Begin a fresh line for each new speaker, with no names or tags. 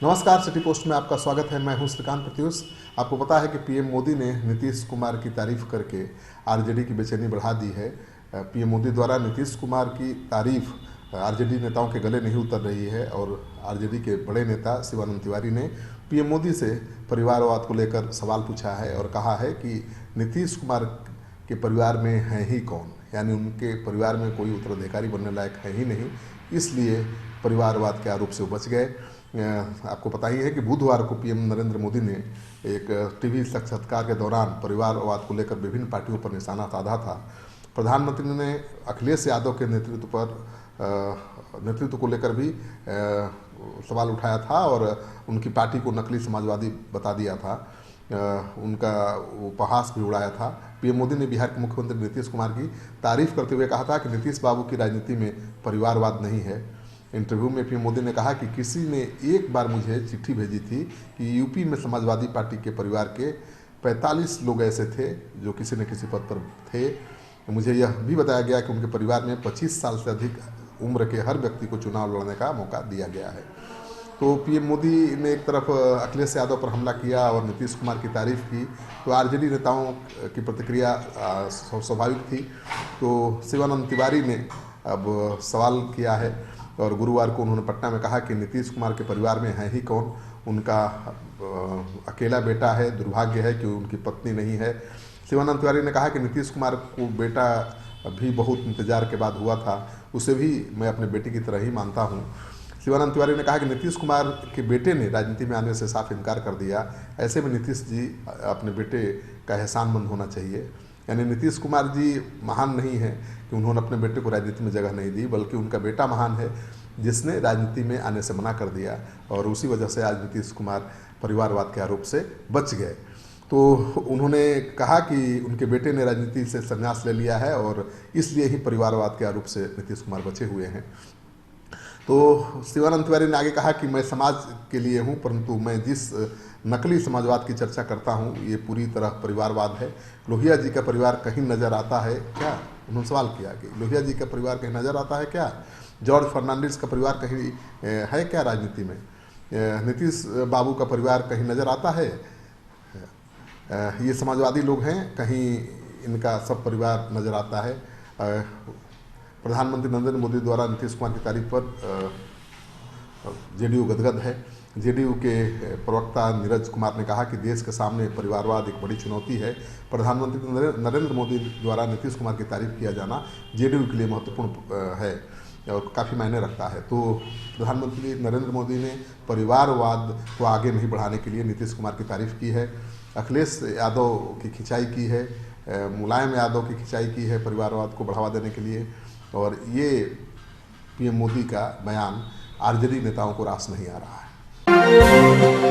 नमस्कार, city post में आपका स्वागत है। मैं हूं श्रीकांत प्रत्युष। आपको पता है कि पीएम मोदी ने नीतीश कुमार की तारीफ करके आरजेडी की बेचैनी बढ़ा दी है। पीएम मोदी द्वारा नीतीश कुमार की तारीफ आरजेडी नेताओं के गले नहीं उतर रही है और आरजेडी के बड़े नेता शिवानंद तिवारी ने पीएम मोदी से परिवारवाद को लेकर सवाल पूछा है और कहा है कि नीतीश कुमार के परिवार में है ही कौन, यानी उनके परिवार में कोई उत्तराधिकारी बनने लायक है ही नहीं, इसलिए परिवारवाद के आरोप से वो बच गए। आपको पता ही है कि बुधवार को पीएम नरेंद्र मोदी ने एक टीवी साक्षात्कार के दौरान परिवारवाद को लेकर विभिन्न पार्टियों पर निशाना साधा था। प्रधानमंत्री ने अखिलेश यादव के नेतृत्व को लेकर भी सवाल उठाया था और उनकी पार्टी को नकली समाजवादी बता दिया था। उनका उपहास भी उड़ाया था। पीएम मोदी ने बिहार के मुख्यमंत्री नीतीश कुमार की तारीफ करते हुए कहा था कि नीतीश बाबू की राजनीति में परिवारवाद नहीं है। इंटरव्यू में पीएम मोदी ने कहा कि किसी ने एक बार मुझे चिट्ठी भेजी थी कि यूपी में समाजवादी पार्टी के परिवार के 45 लोग ऐसे थे जो किसी न किसी पद पर थे। मुझे यह भी बताया गया कि उनके परिवार में 25 साल से अधिक उम्र के हर व्यक्ति को चुनाव लड़ने का मौका दिया गया है। तो पीएम मोदी ने एक तरफ अखिलेश यादव पर हमला किया और नीतीश कुमार की तारीफ की, तो आरजेडी नेताओं की प्रतिक्रिया स्वाभाविक थी। तो शिवानंद तिवारी ने अब सवाल किया है और गुरुवार को उन्होंने पटना में कहा कि नीतीश कुमार के परिवार में है ही कौन, उनका अकेला बेटा है, दुर्भाग्य है कि उनकी पत्नी नहीं है। शिवानंद तिवारी ने कहा कि नीतीश कुमार को बेटा भी बहुत इंतजार के बाद हुआ था, उसे भी मैं अपने बेटे की तरह ही मानता हूँ। शिवानंद तिवारी ने कहा कि नीतीश कुमार के बेटे ने राजनीति में आने से साफ इनकार कर दिया, ऐसे में नीतीश जी अपने बेटे का एहसानमंद होना चाहिए। यानी नीतीश कुमार जी महान नहीं है कि उन्होंने अपने बेटे को राजनीति में जगह नहीं दी, बल्कि उनका बेटा महान है जिसने राजनीति में आने से मना कर दिया और उसी वजह से आज नीतीश कुमार परिवारवाद के आरोप से बच गए। तो उन्होंने कहा कि उनके बेटे ने राजनीति से संन्यास ले लिया है और इसलिए ही परिवारवाद के आरोप से नीतीश कुमार बचे हुए हैं। तो शिवानंद तिवारी ने आगे कहा कि मैं समाज के लिए हूं, परंतु मैं जिस नकली समाजवाद की चर्चा करता हूं ये पूरी तरह परिवारवाद है। लोहिया जी का परिवार कहीं नज़र आता है क्या? उन्होंने सवाल किया कि लोहिया जी का परिवार कहीं नज़र आता है क्या? जॉर्ज फर्नांडिस का परिवार कहीं है क्या राजनीति में? नीतीश बाबू का परिवार कहीं नज़र आता है? ये समाजवादी लोग हैं, कहीं इनका सब परिवार नज़र आता है? प्रधानमंत्री नरेंद्र मोदी द्वारा नीतीश कुमार की तारीफ पर जेडीयू गदगद है। जेडीयू के प्रवक्ता नीरज कुमार ने कहा कि देश के सामने परिवारवाद एक बड़ी चुनौती है। प्रधानमंत्री नरेंद्र मोदी द्वारा नीतीश कुमार की तारीफ किया जाना जेडीयू के लिए महत्वपूर्ण है और काफ़ी मायने रखता है। तो प्रधानमंत्री नरेंद्र मोदी ने परिवारवाद को आगे नहीं बढ़ाने के लिए नीतीश कुमार की तारीफ की है, अखिलेश यादव की खिंचाई की है, मुलायम यादव की खिंचाई की है परिवारवाद को बढ़ावा देने के लिए। और ये पीएम मोदी का बयान आरजेडी नेताओं को रास नहीं आ रहा है।